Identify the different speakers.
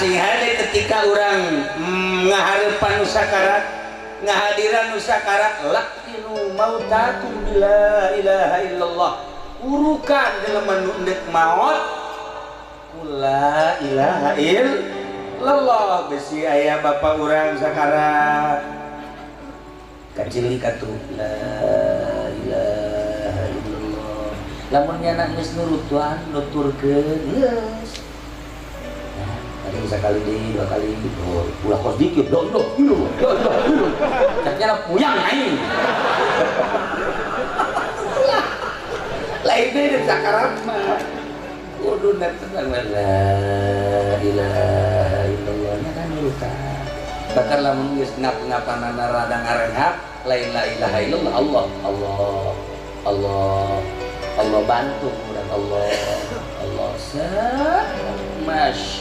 Speaker 1: sing hade ketika orang ngahareupan nu sakarat ngahadiran nu sakarat laqinu mautakum bila ilaha illallah urukan jelema nu endek maot la ilaha illallah besi aya bapa urang sakarat kacili katu la ilaha illallah lamun nyana geus nurutuan nuturkeun geus ada sekali di dua kali ulah kos dikit loh ternyata puyang aing lain deh sakarat mah kudu netang la ilaha illallah nya kan nurutan bakal lamun geus ngap-ngapanana rada ngarenghap lain la ilaha illallah Allah bantu urang Allah sa masya